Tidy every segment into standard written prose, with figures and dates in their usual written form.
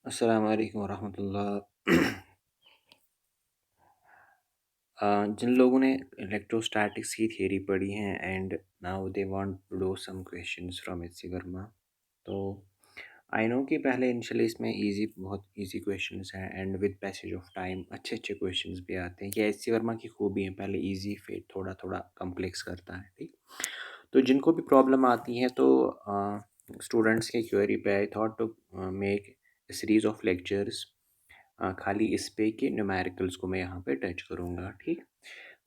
अस्सलाम वालेकुम वरहमतुल्लाह। जिन लोगों ने इलेक्ट्रोस्टैटिक्स की थियरी पढ़ी है and now they want to do some questions from H C Verma, तो आई नो कि पहले इनिशियली इसमें बहुत इजी क्वेश्चंस हैं and with passage of time अच्छे अच्छे क्वेश्चंस भी आते हैं। ये एच सी वर्मा की खूबी है, पहले इजी फिर थोड़ा थोड़ा कम्प्लेक्स करता है। ठीक, तो जिनको भी प्रॉब्लम आती है तो स्टूडेंट्स के क्वेरी पे I thought to make series of lectures खाली इस पे के न्यूमेरिकल्स को मैं यहाँ पे टच करूँगा। ठीक,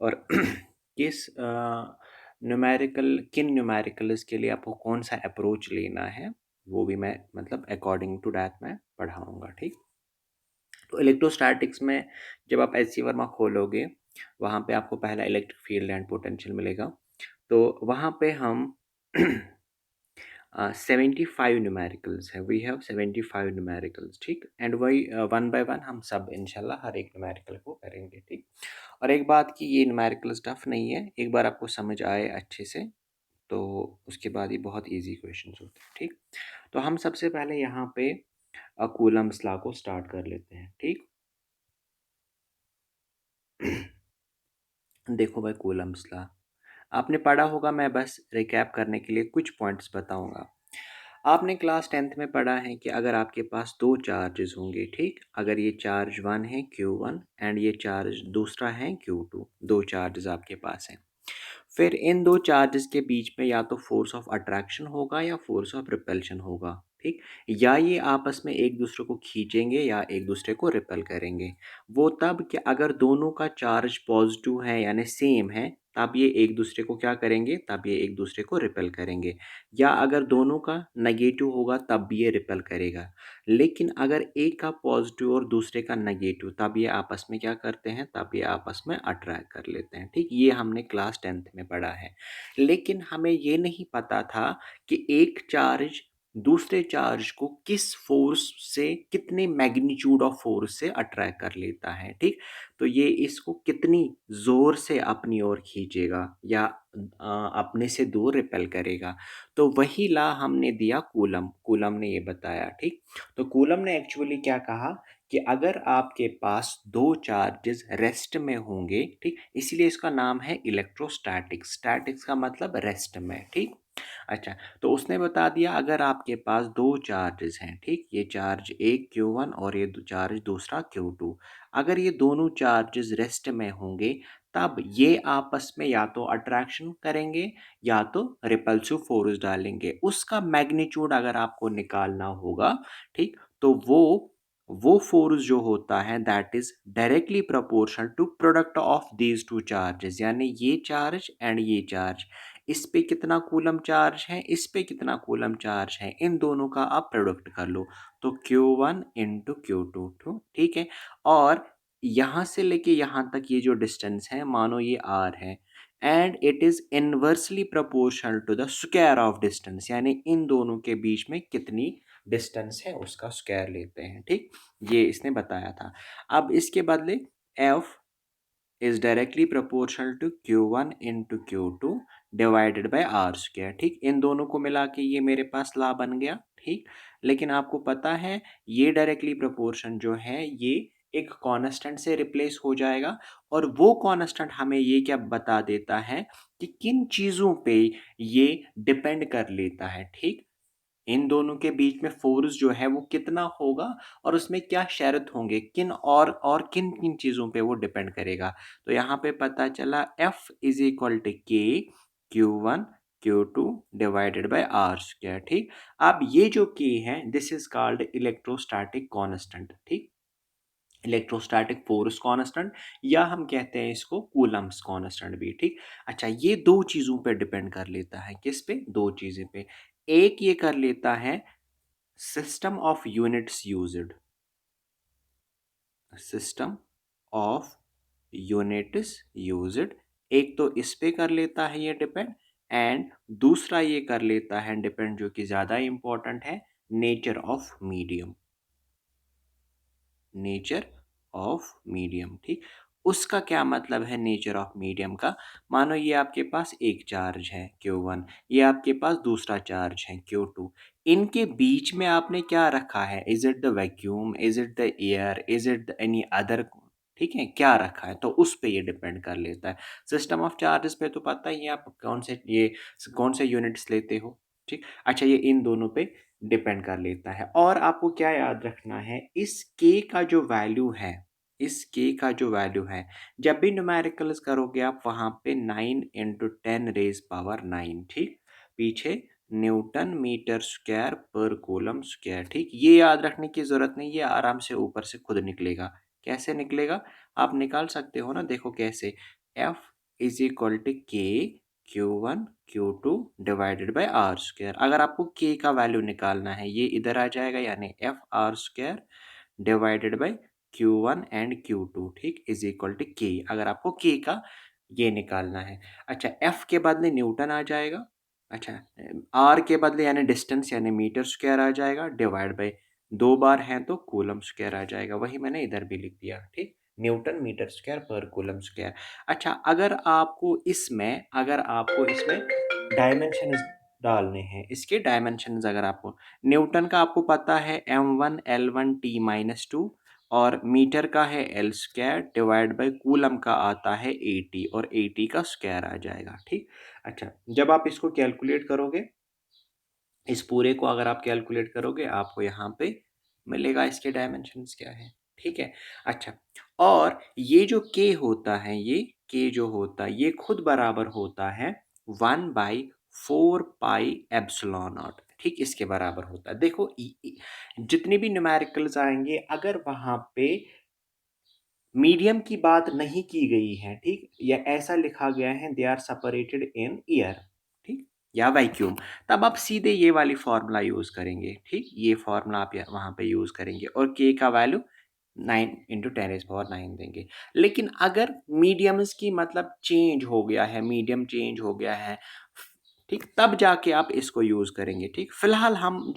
और किस न्यूमेरिकल किन न्यूमेरिकल्स के लिए आपको कौन सा अप्रोच लेना है वो भी मैं मतलब अकॉर्डिंग टू डैट मैं पढ़ाऊँगा। ठीक, तो इलेक्ट्रोस्टैटिक्स में जब आप एच सी वर्मा खोलोगे वहाँ पे आपको पहला इलेक्ट्रिक फील्ड एंड पोटेंशियल मिलेगा। तो वहाँ पे हम 75 न्यूमेरिकल्स है, वी हैव 75 न्यूमेरिकल्स। ठीक, एंड वही वन बाय वन हम सब इंशाल्लाह हर एक न्यूमेरिकल को करेंगे। ठीक, और एक बात कि ये न्यूमेरिकल्स टफ नहीं है, एक बार आपको समझ आए अच्छे से तो उसके बाद ये बहुत इजी क्वेश्चंस होते हैं। ठीक, तो हम सबसे पहले यहाँ पे कूलम्स लॉ को स्टार्ट कर लेते हैं। ठीक, देखो भाई, कूलम्स लॉ आपने पढ़ा होगा, मैं बस रिकैप करने के लिए कुछ पॉइंट्स बताऊंगा। आपने क्लास 10th में पढ़ा है कि अगर आपके पास दो चार्जेस होंगे, ठीक, अगर ये चार्ज वन है Q1 एंड ये चार्ज दूसरा है Q2, दो चार्जेस आपके पास हैं, फिर इन दो चार्जेस के बीच में या तो फोर्स ऑफ अट्रैक्शन होगा या फोर्स ऑफ रिपल्शन होगा। ठीक, या ये आपस में एक दूसरे को खींचेंगे या एक दूसरे को रिपेल करेंगे। वो तब कि अगर दोनों का चार्ज पॉजिटिव है यानी सेम है, तब ये एक दूसरे को क्या करेंगे, तब ये एक दूसरे को रिपेल करेंगे। या अगर दोनों का नेगेटिव होगा तब भी ये रिपेल करेगा। लेकिन अगर एक का पॉजिटिव और दूसरे का नेगेटिव, तब ये आपस में क्या करते हैं, तब ये आपस में अट्रैक्ट कर लेते हैं। ठीक, ये हमने क्लास 10th में पढ़ा है। लेकिन हमें ये नहीं पता था कि एक चार्ज दूसरे चार्ज को किस फोर्स से, कितने मैग्नीट्यूड ऑफ फोर्स से अट्रैक्ट कर लेता है। ठीक, तो ये इसको कितनी जोर से अपनी ओर खींचेगा या अपने से दूर रिपेल करेगा। तो वही ला हमने दिया कूलम, कूलम ने ये बताया। ठीक, तो कूलम ने एक्चुअली क्या कहा कि अगर आपके पास दो चार्जेस रेस्ट में होंगे, ठीक, इसीलिए इसका नाम है इलेक्ट्रोस्टैटिक्स। स्टैटिक्स का मतलब रेस्ट में। ठीक, अच्छा, तो उसने बता दिया अगर आपके पास दो चार्जेस हैं, ठीक, ये चार्ज एक Q1 और ये चार्ज दूसरा Q2, अगर ये दोनों चार्जेस रेस्ट में होंगे तब ये आपस में या तो अट्रैक्शन करेंगे या तो रिपल्सिव फोर्स डालेंगे। उसका मैग्नीट्यूड अगर आपको निकालना होगा, ठीक, तो वो फोर्स जो होता है that is directly proportional to product of these two charges, यानी ये चार्ज एंड ये चार्ज, इस पे कितना कूलम चार्ज है, इस पे कितना कूलम चार्ज है, इन दोनों का आप प्रोडक्ट कर लो तो Q1 इंटू Q2। ठीक है, और यहाँ से लेके यहाँ तक ये जो डिस्टेंस है मानो ये r है and it is inversely proportional to the square of distance, यानी इन दोनों के बीच में कितनी डिस्टेंस है उसका स्क्वायर लेते हैं। ठीक, ये इसने बताया था। अब इसके बदले f is directly proportional to Q1 into Q2 divided by R square. ठीक, इन दोनों को मिला के ये मेरे पास ला बन गया। ठीक, लेकिन आपको पता है ये डायरेक्टली प्रोपोर्शन जो है ये एक कांस्टेंट से रिप्लेस हो जाएगा, और वो कांस्टेंट हमें ये क्या बता देता है कि किन चीज़ों पे ये डिपेंड कर लेता है। ठीक, इन दोनों के बीच में फोर्स जो है वो कितना होगा और उसमें क्या शर्त होंगे, किन और किन किन चीज़ों पे वो डिपेंड करेगा। तो यहाँ पे पता चला F is equal to K Q1 Q2 divided by R square. ठीक, अब ये जो के है this is called electrostatic constant. ठीक, इलेक्ट्रोस्टैटिक फोर्स कांस्टेंट, या हम कहते हैं इसको कूलम्स कांस्टेंट भी। ठीक, अच्छा, ये दो चीज़ों पे डिपेंड कर लेता है, किस पे, दो चीज़ें पे। एक ये कर लेता है system of units used, system of units used, एक तो इस पे कर लेता है ये डिपेंड, एंड दूसरा ये कर लेता है डिपेंड जो कि ज़्यादा इंपॉर्टेंट है, nature of medium, nature of medium. ठीक, उसका क्या मतलब है नेचर ऑफ मीडियम का? मानो ये आपके पास एक चार्ज है Q1, ये आपके पास दूसरा चार्ज है Q2। इनके बीच में आपने क्या रखा है? Is it the vacuum, is it the air, is it any other, ठीक है, क्या रखा है? तो उस पे ये डिपेंड कर लेता है। सिस्टम ऑफ चार्जेस पे तो पता ही है आप कौन से यूनिट्स लेते हो, ठीक। अच्छा, ये इन दोनों पे डिपेंड कर लेता है। और आपको क्या याद रखना है, इस k का जो वैल्यू है, इस k का जो वैल्यू है, जब भी न्यूमेरिकल्स करोगे आप वहाँ पे 9 इंटू 10 रेज पावर 9, ठीक। पीछे न्यूटन मीटर स्क्वायर पर कूलम स्क्वायर, ठीक। ये याद रखने की ज़रूरत नहीं, ये आराम से ऊपर से खुद निकलेगा। कैसे निकलेगा? आप निकाल सकते हो ना, देखो कैसे। F is equal to K Q1 Q2 divided by R square. अगर आपको k का वैल्यू निकालना है, ये इधर आ जाएगा, यानी F R square divided by Q1 and Q2, ठीक, इज इक्वल टू के। अगर आपको k का ये निकालना है। अच्छा, F के बदले न्यूटन आ जाएगा। अच्छा, R के बदले यानी डिस्टेंस यानी मीटर स्क्वायर आ जाएगा, डिवाइड बाय 2 बार है तो कूलम स्क्वायर आ जाएगा। वही मैंने इधर भी लिख दिया, ठीक। न्यूटन मीटर स्क्वायर पर कूलम स्क्वायर। अच्छा, अगर आपको इसमें डायमेंशन डालने हैं, इसके डायमेंशंस अगर आपको, न्यूटन का आपको पता है m1 l1 t minus two, और मीटर का है L square divide by coulomb का आता है 80, और 80 का स्क्वायर आ जाएगा, ठीक। अच्छा, जब आप इसको कैलकुलेट करोगे, इस पूरे को अगर आप कैलकुलेट करोगे, आपको यहाँ पे मिलेगा इसके डायमेंशंस क्या है, ठीक है। अच्छा, और ये जो k होता है, ये k जो होता है, ये खुद बराबर होता है 1/4 पाई एप्सिलॉन नॉट, ठीक, इसके बराबर होता है। देखो जितने भी न्यूमेरिकल्स आएंगे, अगर वहाँ पे मीडियम की बात नहीं की गई है, ठीक, या ऐसा लिखा गया है they are separated in air, ठीक, या वैक्यूम, तब आप सीधे ये वाली फॉर्मूला यूज करेंगे, ठीक। ये फॉर्मूला आप वहां पे यूज करेंगे और के का वैल्यू 9 × 10⁻⁹ देंगे। लेकिन अगर मीडियम्स की मतलब चेंज हो गया है, मीडियम चेंज हो गया है, ठीक, तब जाके आप इसको यूज करेंगे, ठीक। फिलहाल हम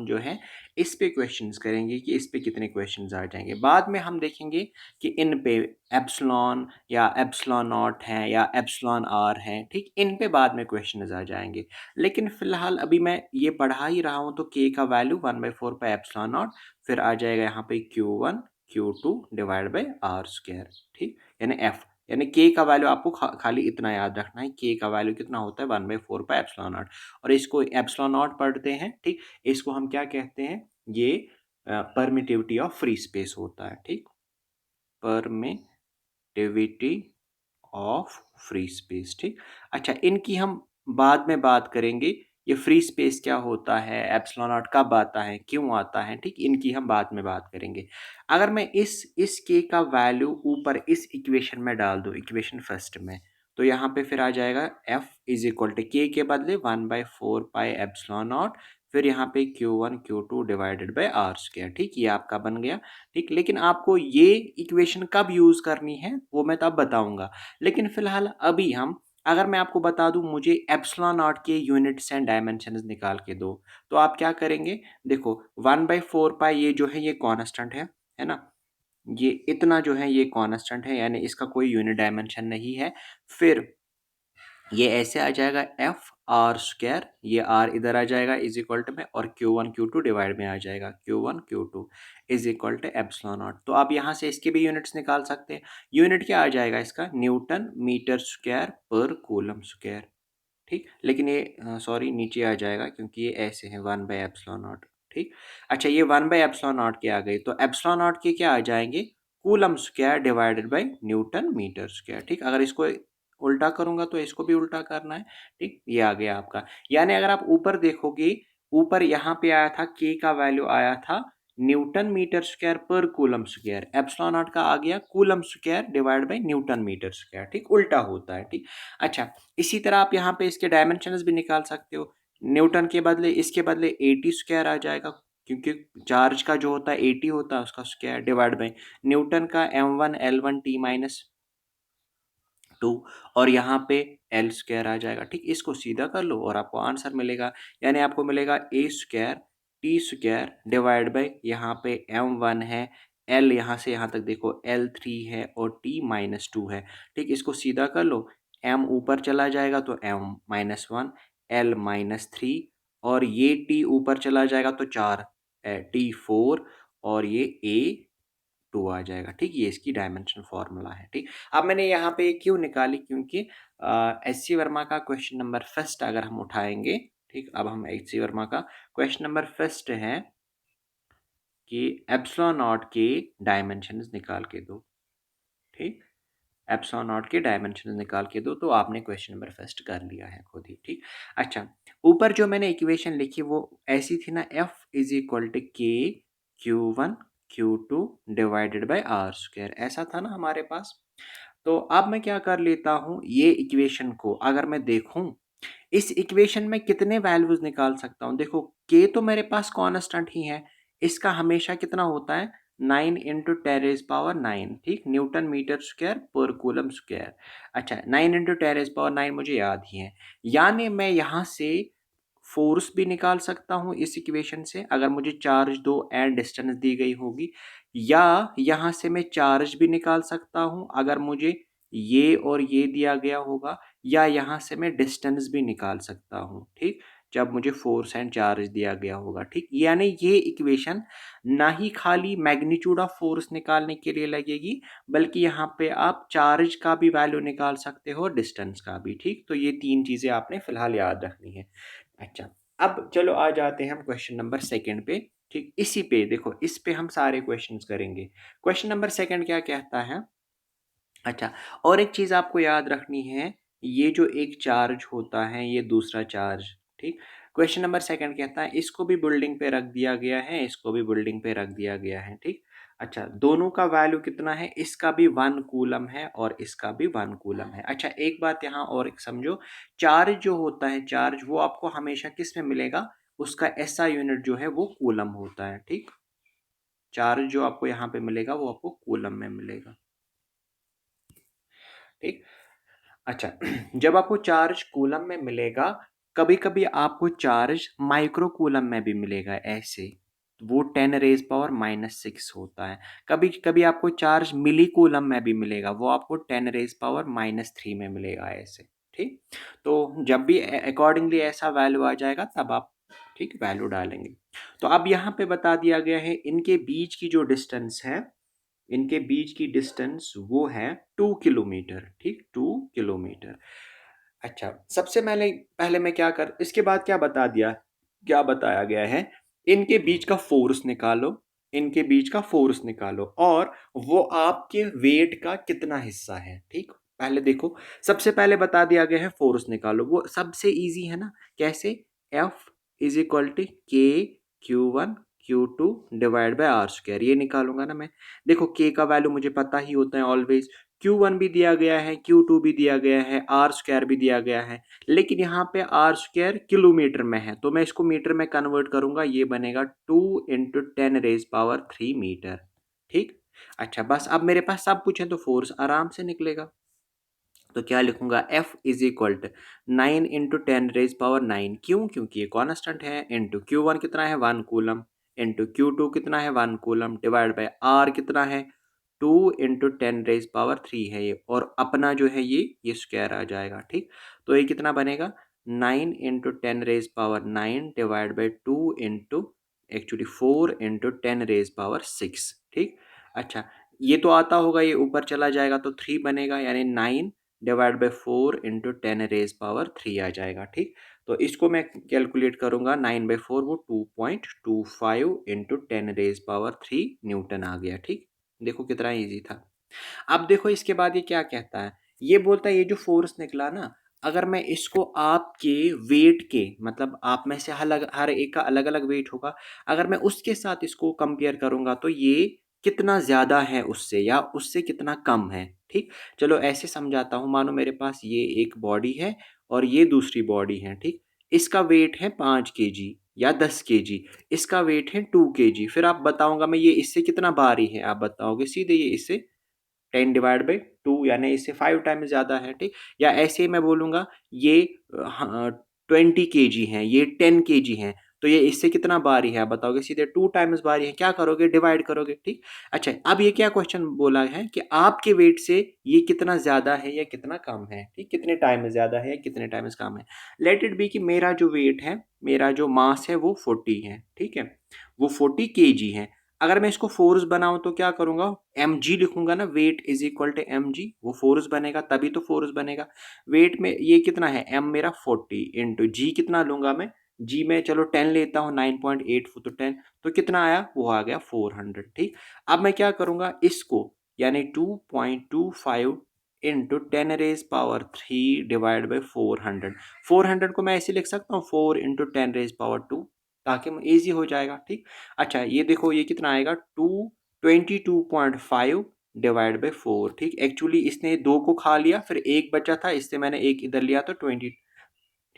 जो है इस पे क्वेश्चंस करेंगे कि इस पे कितने क्वेश्चंस आ जाएंगे। बाद में हम देखेंगे कि इन पे एप्सिलॉन या एप्सिलॉन नॉट है या एप्सिलॉन आर है, ठीक, इन पे बाद में क्वेश्चंस आ जाएंगे। लेकिन फिलहाल अभी मैं ये पढ़ा ही रहा हूँ, तो के का वैल्यू 1/4 पाई एप्सिलॉन नॉट, फिर आ जाएगा यहाँ पे Q1 Q2 divide by R square, ठीक, यानी एफ, यानी के का वैल्यू आपको खाली इतना याद रखना है, के का वैल्यू कितना होता है 1/4 पाई एप्सिलॉन नॉट। और इसको एप्सिलॉन नॉट पढ़ते हैं, ठीक। इसको हम क्या कहते हैं, ये परमिटिविटी ऑफ फ्री स्पेस होता है, ठीक, परमिटिविटी ऑफ फ्री स्पेस, ठीक। अच्छा, इनकी हम बाद में बात करेंगे, ये फ्री स्पेस क्या होता है, एप्सिलॉन नॉट कब आता है, क्यों आता है, ठीक, इनकी हम बाद में बात करेंगे। अगर मैं इस के का वैल्यू ऊपर इस इक्वेशन में डाल दूं, इक्वेशन फर्स्ट में, तो यहाँ पे फिर आ जाएगा एफ इज इक्वल टू के बदले 1/4 पाई एप्सिलॉन नॉट, फिर यहाँ पे Q1 Q2 divided by R square, ठीक, ये आपका बन गया, ठीक। लेकिन आपको ये इक्वेशन कब यूज करनी है वो मैं तब बताऊंगा। लेकिन फिलहाल अभी हम, अगर मैं आपको बता दूं मुझे एप्सिलॉन नॉट के यूनिट्स एंड डायमेंशंस निकाल के दो, तो आप क्या करेंगे, देखो 1/4 पाई ये जो है ये कांस्टेंट है ना, ये इतना जो है ये कांस्टेंट है, यानी इसका कोई यूनिट डायमेंशन नहीं है। फिर ये ऐसे आ जाएगा एफ आर स्क्वायर, ये आर इधर आ जाएगा इज इक्वल टू में, और Q1 Q2 डिवाइड में आ जाएगा Q1 Q2 is equal to epsilon naught. तो आप यहाँ से इसके भी यूनिट्स निकाल सकते हैं। यूनिट क्या आ जाएगा इसका, न्यूटन मीटर स्क्वायर पर कूलम स्क्वायर, ठीक। लेकिन ये सॉरी नीचे आ जाएगा क्योंकि ये ऐसे है 1/एप्सिलॉन नॉट, ठीक। अच्छा, ये 1/एप्सिलॉन नॉट के आ गए, तो एप्सिलॉन नॉट के क्या आ जाएंगे, coulomb square divided by newton metre square, ठीक। अगर इसको उल्टा करूंगा तो इसको भी उल्टा करना है, ठीक, ये आ गया आपका। यानी अगर आप ऊपर देखोगे, ऊपर यहाँ पे आया था के का वैल्यू आया था न्यूटन मीटर स्क्वायर पर कूलम स्क्वायर, एप्सिलॉन नॉट का आ गया coulomb square divide by newton metre square, ठीक, उल्टा होता है, ठीक। अच्छा, इसी तरह आप यहाँ पे इसके डायमेंशंस भी निकाल सकते हो। न्यूटन के बदले इसके बदले 80 स्क्वायर आ जाएगा, क्योंकि चार्ज का जो होता है 80 होता है, उसका स्क्वायर डिवाइड बाई न्यूटन का m1 l1 t minus two, और यहाँ पे एल स्क्वायर आ जाएगा, ठीक। इसको सीधा कर लो और आपको आंसर मिलेगा, यानी आपको मिलेगा a square t square divide by यहाँ पे m1 है L यहाँ से यहाँ तक देखो L3 है और T -2 है, ठीक। इसको सीधा कर लो, M ऊपर चला जाएगा तो M-1, L-3 और ये T ऊपर चला जाएगा तो 4 T4 और ये A2 आ जाएगा, ठीक। ये इसकी डायमेंशन फार्मूला है, ठीक। अब मैंने यहाँ पे क्यों निकाली, क्योंकि एच.सी. वर्मा का क्वेश्चन नंबर फर्स्ट अगर हम उठाएंगे, ठीक। अब हम एच.सी. वर्मा का क्वेश्चन नंबर फर्स्ट है कि एप्सिलॉन नॉट के डायमेंशंस निकाल के दो, ठीक। एप्सिलॉन नॉट के डायमेंशन निकाल के दो, तो आपने क्वेश्चन नंबर फर्स्ट कर लिया है खुद ही, ठीक। अच्छा, ऊपर जो मैंने इक्वेशन लिखी वो ऐसी थी ना, F is equal to K Q1 Q2 divided by R square, ऐसा था ना हमारे पास। तो अब मैं क्या कर लेता हूँ, ये इक्वेशन को अगर मैं देखूँ, इस इक्वेशन में कितने वैल्यूज निकाल सकता हूँ। देखो के तो मेरे पास कांस्टेंट ही है, इसका हमेशा कितना होता है 9 इंटू 10⁻⁹, ठीक, न्यूटन मीटर स्क्वायर पर कूलम स्क्वायर। अच्छा, 9 इंटू 10⁻⁹ मुझे याद ही है, यानी मैं यहाँ से फोर्स भी निकाल सकता हूँ इस इक्वेशन से, अगर मुझे चार्ज दो एंड डिस्टेंस दी गई होगी, या यहाँ से मैं चार्ज भी निकाल सकता हूँ अगर मुझे ये और ये दिया गया होगा, या यहाँ से मैं डिस्टेंस भी निकाल सकता हूँ, ठीक, जब मुझे फोर्स एंड चार्ज दिया गया होगा, ठीक। यानी ये इक्वेशन ना ही खाली मैग्नीट्यूड ऑफ फोर्स निकालने के लिए लगेगी, बल्कि यहाँ पे आप चार्ज का भी वैल्यू निकाल सकते हो, डिस्टेंस का भी, ठीक। तो ये तीन चीज़ें आपने फिलहाल याद रखनी है। अच्छा, अब चलो आ जाते हैं हम क्वेश्चन नंबर सेकंड पे, ठीक। इसी पे देखो, इस पे हम सारे क्वेश्चंस करेंगे। क्वेश्चन नंबर सेकंड क्या कहता है। अच्छा, और एक चीज़ आपको याद रखनी है, ये जो एक चार्ज होता है, ये दूसरा चार्ज, ठीक। क्वेश्चन नंबर सेकंड कहता है इसको भी बिल्डिंग पे रख दिया गया है, इसको भी बिल्डिंग पे रख दिया गया है, ठीक। अच्छा, दोनों का वैल्यू कितना है, इसका भी 1 कूलम है और इसका भी 1 कूलम है। अच्छा, एक बात यहाँ और एक समझो, चार्ज जो होता है, चार्ज वो आपको हमेशा किस में मिलेगा, उसका एसआई यूनिट जो है वो कूलम होता है, ठीक। चार्ज जो आपको यहाँ पे मिलेगा वो आपको कूलम में मिलेगा, ठीक। अच्छा, जब आपको चार्ज कूलम में मिलेगा, कभी कभी आपको चार्ज माइक्रो कूलम में भी मिलेगा, ऐसे वो 10⁻⁻6 होता है। कभी कभी आपको चार्ज मिली कूलम में भी मिलेगा, वो आपको 10⁻⁻³ में मिलेगा, ऐसे, ठीक। तो जब भी अकॉर्डिंगली ऐसा वैल्यू आ जाएगा तब आप, ठीक, वैल्यू डालेंगे। तो अब यहाँ पे बता दिया गया है इनके बीच की जो डिस्टेंस है, इनके बीच की डिस्टेंस वो है 2 किलोमीटर, ठीक, 2 किलोमीटर। अच्छा, सबसे पहले पहले मैं क्या कर, इसके बाद क्या बता दिया, क्या बताया गया है, इनके बीच का फोर्स निकालो, इनके बीच का फोर्स निकालो और वो आपके वेट का कितना हिस्सा है, ठीक। पहले देखो, सबसे पहले बता दिया गया है फोर्स निकालो, वो सबसे इजी है ना, कैसे, F is equal to K Q1 Q2 divide by R square, ये निकालूंगा ना मैं। देखो के का वैल्यू मुझे पता ही होता है ऑलवेज, Q1 भी दिया गया है, Q2 भी दिया गया है, आर स्क्वायर भी दिया गया है, लेकिन यहाँ पे आर स्क्वायर किलोमीटर में है, तो मैं इसको मीटर में कन्वर्ट करूंगा, ये बनेगा 2 × 10⁻³ मीटर, ठीक। अच्छा, बस अब मेरे पास सब कुछ है तो फोर्स आराम से निकलेगा। तो क्या लिखूंगा, F is equal to 9 into 10⁻⁹ क्यों, क्योंकि ये कॉन्स्टेंट है, इंटू Q1 कितना है 1 कूलम, इंटू Q2 कितना है 1 कूलम, डिवाइड बाय R कितना है 2 इंटू 10⁻³ है ये, और अपना जो है ये स्क्वायर आ जाएगा, ठीक। तो ये कितना बनेगा 9 into 10⁻⁹ divide by 2 into actually 4 into 10⁻⁶, ठीक। अच्छा, ये तो आता होगा, ये ऊपर चला जाएगा तो 3 बनेगा, यानी 9 डिवाइड बाई 4 इंटू 10⁻³ आ जाएगा, ठीक। तो इसको मैं कैलकुलेट करूंगा, 9/4 वो 2.25 इंटू 10⁻³ न्यूटन आ गया, ठीक। देखो कितना इजी था। अब देखो इसके बाद ये क्या कहता है, ये बोलता है ये जो फोर्स निकला ना, अगर मैं इसको आपके वेट के, मतलब आप में से हर एक का अलग अलग वेट होगा, अगर मैं उसके साथ इसको कंपेयर करूंगा तो ये कितना ज्यादा है उससे, या उससे कितना कम है, ठीक। चलो ऐसे समझाता हूँ, मानो मेरे पास ये एक बॉडी है और ये दूसरी बॉडी है, ठीक। इसका वेट है 5 kg या 10 kg, इसका वेट है 2 kg, फिर आप बताऊंगा मैं ये इससे कितना भारी है, आप बताओगे सीधे ये इससे 10/2, यानी इससे 5 टाइम्स ज़्यादा है, ठीक। या ऐसे ही मैं बोलूँगा ये 20 kg है, ये 10 kg है, तो ये इससे कितना भारी है बताओगे, सीधे 2 टाइम्स भारी है। क्या करोगे, डिवाइड करोगे, ठीक। अच्छा, अब ये क्या क्वेश्चन बोला है कि आपके वेट से ये कितना ज़्यादा है या कितना कम है, ठीक, कितने टाइम ज़्यादा है या कितने टाइम्स कम है। लेट इट बी कि मेरा जो वेट है, मेरा जो मास है वो 40 है, ठीक है, वो 40 केजी है। अगर मैं इसको फोर्स बनाऊं तो क्या करूंगा, एम जी लिखूंगा ना, weight is equal to M G, वो फोर्स बनेगा तभी तो फोर्स बनेगा। वेट में ये कितना है, एम मेरा 40 इंटू जी कितना लूंगा मैं, जी में चलो 10 लेता हूँ, 9.8 तो 10, तो कितना आया, वो आ गया 400, ठीक। अब मैं क्या करूंगा इसको, यानी 2.25 into 10 raise power 3 divide by 400, 400 को मैं ऐसे लिख सकता हूँ 4 इंटू 10 रेज पावर 2, ताकि ईजी हो जाएगा, ठीक। अच्छा, ये देखो ये कितना आएगा, 22.5 डिवाइड बाई 4, ठीक। एक्चुअली इसने 2 को खा लिया, फिर एक बचा था, इससे मैंने एक इधर लिया तो 20,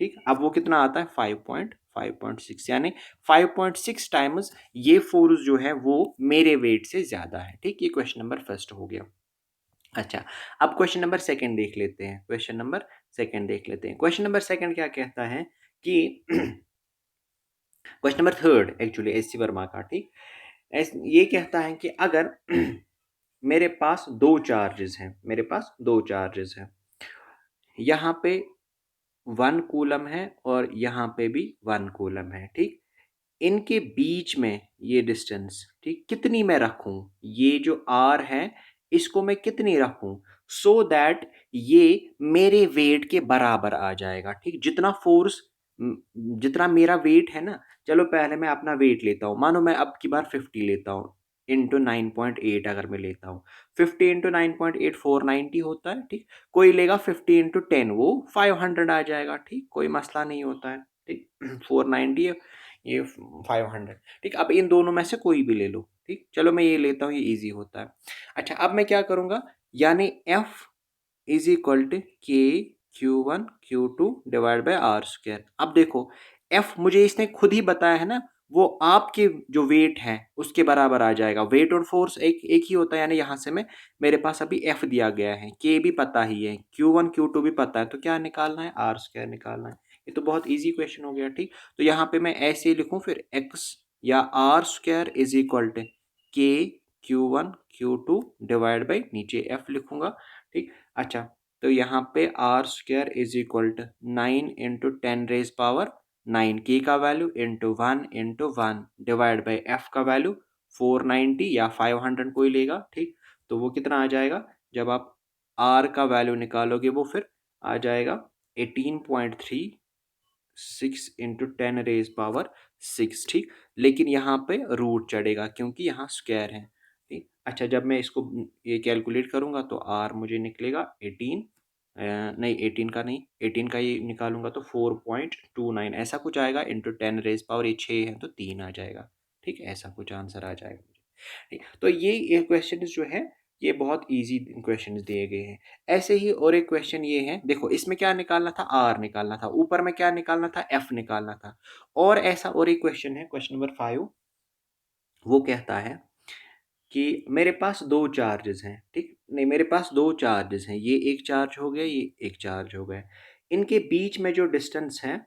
ठीक। अब वो कितना आता है, 5.6, यानी 5.6 टाइम्स ये फोर्स जो है वो मेरे वेट से ज्यादा है, ठीक। ये क्वेश्चन नंबर फर्स्ट हो गया। अच्छा, अब क्वेश्चन नंबर सेकंड देख लेते हैं, क्वेश्चन नंबर सेकंड क्या कहता है कि question number third actually S C Verma का, ठीक। ये कहता है कि अगर मेरे पास दो चार्जेस हैं, यहाँ पे 1 कूलम है और यहाँ पे भी 1 कूलम है, ठीक। इनके बीच में ये डिस्टेंस, ठीक, कितनी मैं रखूं, ये जो आर है इसको मैं कितनी रखूं, सो दैट ये मेरे वेट के बराबर आ जाएगा, ठीक। जितना फोर्स, जितना मेरा वेट है ना, चलो पहले मैं अपना वेट लेता हूँ, मानो मैं अब की बार 50 लेता हूँ इंटू 9.8, अगर मैं लेता हूँ 50 इंटू 9.8 490 होता है, ठीक। कोई लेगा 50 इंटू 10, वो 500 आ जाएगा, ठीक, कोई मसला नहीं होता है, ठीक। 490 ये 500, ठीक। अब इन दोनों में से कोई भी ले लो, ठीक, चलो मैं ये लेता हूँ, ये इजी होता है। अच्छा, अब मैं क्या करूँगा, यानी F is equal to K Q1 Q2 divide by R square. अब देखो F मुझे इसने खुद ही बताया है ना, वो आपके जो वेट है उसके बराबर आ जाएगा, वेट और फोर्स एक एक ही होता है, यानी यहाँ से मैं, मेरे पास अभी F दिया गया है, K भी पता ही है, Q1 Q2 भी पता है, तो क्या निकालना है, आर स्क्वायर निकालना है। ये तो बहुत इजी क्वेश्चन हो गया, ठीक। तो यहाँ पे मैं ऐसे लिखूं फिर x या R square is equal to K Q1 Q2 divide by नीचे F लिखूंगा, ठीक। अच्छा, तो यहाँ पे R square is equal to 9 into 10 raise power 9, K का value into 1 divide by F का वैल्यू 490 या 500 कोई लेगा, ठीक। तो वो कितना आ जाएगा, जब आप आर का वैल्यू निकालोगे वो फिर आ जाएगा 18.36 इंटू 10 रेज पावर 6, ठीक। लेकिन यहाँ पे रूट चढ़ेगा क्योंकि यहाँ स्क्वायर है, ठीक। अच्छा, जब मैं इसको ये कैलकुलेट करूँगा तो आर मुझे निकलेगा 18, नहीं 18 का नहीं, 18 का ये निकालूंगा तो 4.29 ऐसा कुछ आएगा, इंटू 10 रेज पावर, ये 6 है तो 3 आ जाएगा, ठीक। ऐसा कुछ आंसर आ जाएगा मुझे, ठीक। तो ये क्वेश्चन जो है ये बहुत इजी क्वेश्चन दिए गए हैं। ऐसे ही और एक क्वेश्चन ये है, देखो इसमें क्या निकालना था, आर निकालना था, ऊपर में क्या निकालना था, एफ निकालना था। और ऐसा और एक क्वेश्चन है, क्वेश्चन नंबर 5, वो कहता है कि मेरे पास दो चार्जेस हैं, ठीक, नहीं मेरे पास दो चार्जेस हैं, ये एक चार्ज हो गया, ये एक चार्ज हो गया, इनके बीच में जो डिस्टेंस है,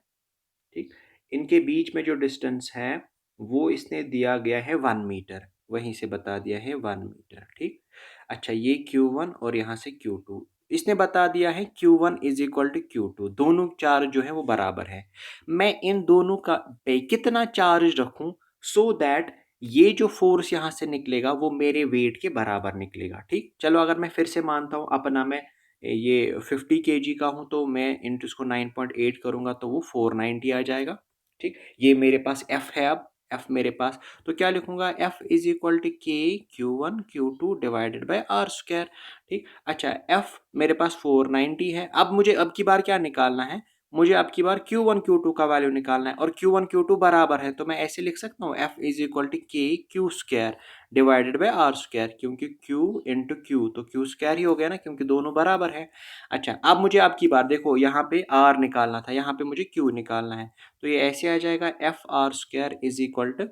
ठीक, इनके बीच में जो डिस्टेंस है वो इसने दिया गया है 1 मीटर, वहीं से बता दिया है 1 मीटर, ठीक। अच्छा, ये Q1 और यहाँ से Q2 इसने बता दिया है, Q1 is equal to Q2, दोनों चार्ज जो है वो बराबर है। मैं इन दोनों का पे कितना चार्ज रखूं, सो दैट ये जो फोर्स यहाँ से निकलेगा वो मेरे वेट के बराबर निकलेगा, ठीक। चलो अगर मैं फिर से मानता हूँ अपना, मैं ये 50 kg का हूँ तो मैं इंटू इसको 9.8 करूँगा तो वो 490 आ जाएगा, ठीक। ये मेरे पास F है, अब F मेरे पास, तो क्या लिखूंगा, F is equal to K Q1 Q2 divided by R square, ठीक। अच्छा, F मेरे पास 490 है, अब मुझे अब की बार क्या निकालना है, मुझे अब की बार Q1 Q2 का वैल्यू निकालना है, और Q1 Q2 बराबर है, तो मैं ऐसे लिख सकता हूँ F is equal to K Q square divided by R square, क्योंकि Q इंटू क्यू तो क्यू स्क्वायर ही हो गया ना, क्योंकि दोनों बराबर है। अच्छा, अब मुझे अब की बार देखो, यहाँ पे R निकालना था, यहाँ पे मुझे Q निकालना है, तो ये ऐसे आ जाएगा F R square is equal to,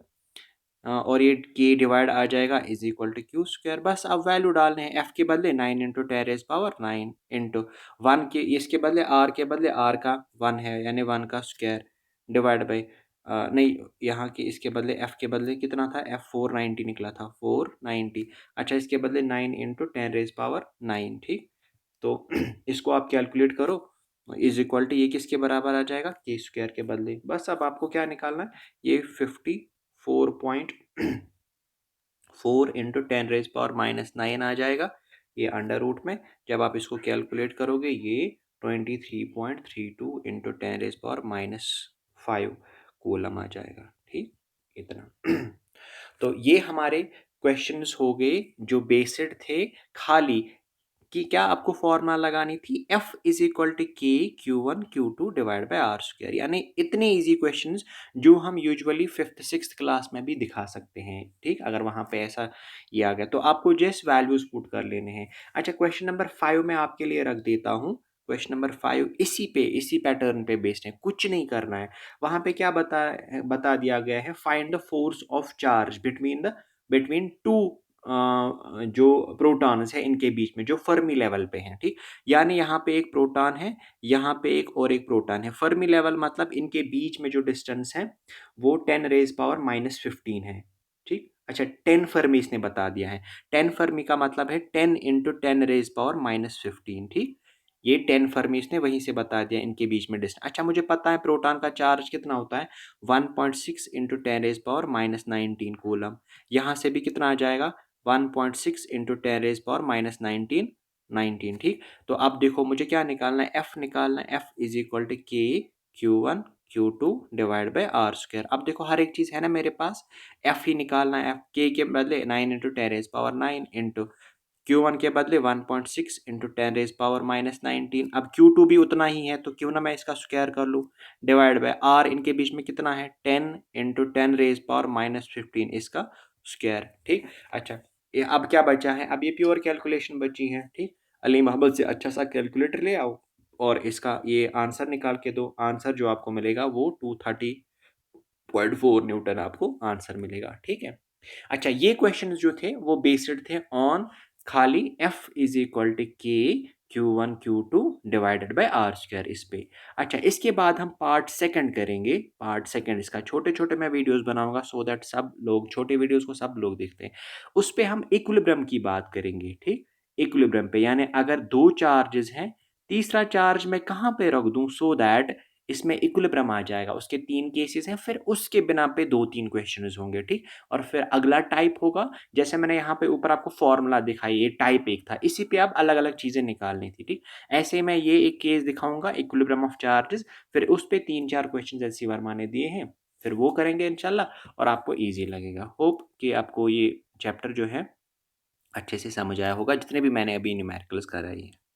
और ये के डिवाइड आ जाएगा is equal to Q square. बस अब वैल्यू डालने हैं, एफ के बदले 9 इंटू 10 रेज पावर 9 इंटू 1 के, इसके बदले आर के बदले आर का 1 है यानी 1 का स्क्वायर डिवाइड बाई नहीं, यहाँ के इसके बदले f के बदले कितना था, f 490 निकला था, 490। अच्छा, इसके बदले 9 इंटू 10⁻9, ठीक। तो इसको आप कैलकुलेट करो, इज इक्वल टू ये किसके बराबर आ जाएगा, के स्क्वायर के बदले। बस अब आपको क्या निकालना है, ये 54.4 इंटू 10⁻9 आ जाएगा, ये अंडर रूट में। जब आप इसको कैलकुलेट करोगे ये 23.32 इंटू 10⁻5 कूलम आ जाएगा, ठीक, इतना। तो ये हमारे क्वेश्चंस हो गए जो बेस्ड थे खाली कि क्या आपको फॉर्मूला लगानी थी, F is equal to K Q1 Q2 divide by R square. यानी इतने इजी क्वेश्चंस जो हम यूजुअली फिफ्थ सिक्स्थ क्लास में भी दिखा सकते हैं, ठीक। अगर वहाँ पे ऐसा ये आ गया तो आपको जस्ट वैल्यूज पुट कर लेने हैं। अच्छा, क्वेश्चन नंबर 5 मैं आपके लिए रख देता हूँ। क्वेश्चन नंबर 5 इसी पैटर्न पे बेस्ड है, कुछ नहीं करना है। वहाँ पे क्या बता दिया गया है, find the force of charge between two जो प्रोटॉन्स है इनके बीच में, जो फर्मी लेवल पे हैं, ठीक। यानी यहाँ पे एक प्रोटॉन है, यहाँ पे एक और एक प्रोटॉन है। फर्मी लेवल मतलब इनके बीच में जो डिस्टेंस है वो 10⁻⁻15 है, ठीक। अच्छा, 10 फर्मी इसने बता दिया है। 10 फर्मी का मतलब है 10 इंटू 10⁻⁻15, ठीक। ये 10 फर्मी इसने वहीं से बता दिया, इनके बीच में डिस्टेंस। अच्छा, मुझे पता है प्रोटॉन का चार्ज कितना होता है, 1.6 इंटू 10⁻⁻19 कूलम। यहाँ से भी कितना आ जाएगा, 1.6 इंटू 10⁻⁻19, 19, ठीक। तो अब देखो मुझे क्या निकालना है, एफ निकालना है। F is equal to K Q1 Q2 divide by R square. अब देखो हर एक चीज़ है ना मेरे पास, एफ ही निकालना है। एफ के बदले 9 इंटू 10⁻9 इंटू Q1 के बदले 1.6 इंटू 10⁻⁻19। अब Q2 भी उतना ही है, तो क्यों ना मैं इसका स्क्वायर कर लूँ, डिवाइड बाय आर इनके बीच में कितना है, 10 इंटू 10⁻⁻15 इसका स्क्वायर, ठीक। अच्छा, ये अब क्या बचा है, अब ये प्योर कैलकुलेशन बची है, ठीक। अली मोहम्मद से अच्छा सा कैलकुलेटर ले आओ और इसका ये आंसर निकाल के दो। आंसर जो आपको मिलेगा वो 230.4 न्यूटन आपको आंसर मिलेगा, ठीक है। अच्छा, ये क्वेश्चन जो थे वो बेस्ड थे ऑन खाली F is equal to K Q1 Q2 divided by R square इस पे। अच्छा, इसके बाद हम पार्ट सेकंड करेंगे। पार्ट सेकंड इसका छोटे छोटे मैं वीडियोस बनाऊंगा सो दैट सब लोग छोटे वीडियोस को सब लोग देखते हैं। उस पे हम इक्विलिब्रियम की बात करेंगे, ठीक। इक्विलिब्रियम पे यानी अगर दो चार्जेस हैं, तीसरा चार्ज मैं कहाँ पे रख दूं सो दैट इसमें इक्विलिब्रियम आ जाएगा। उसके 3 केसेस हैं, फिर उसके बिना पे 2-3 क्वेश्चंस होंगे, ठीक। और फिर अगला टाइप होगा, जैसे मैंने यहाँ पे ऊपर आपको फॉर्मूला दिखाई, ये टाइप एक था, इसी पे आप अलग अलग चीज़ें निकालनी थी, ठीक। ऐसे ही मैं ये एक केस दिखाऊंगा इक्विलिब्रियम ऑफ चार्जेस, फिर उस पे 3-4 क्वेश्चन एलसी वर्मा ने दिए हैं, फिर वो करेंगे इंशाल्लाह और आपको ईजी लगेगा। होप कि आपको ये चैप्टर जो है अच्छे से समझ आया होगा, जितने भी मैंने अभी न्यूमेरिकल्स कराई है।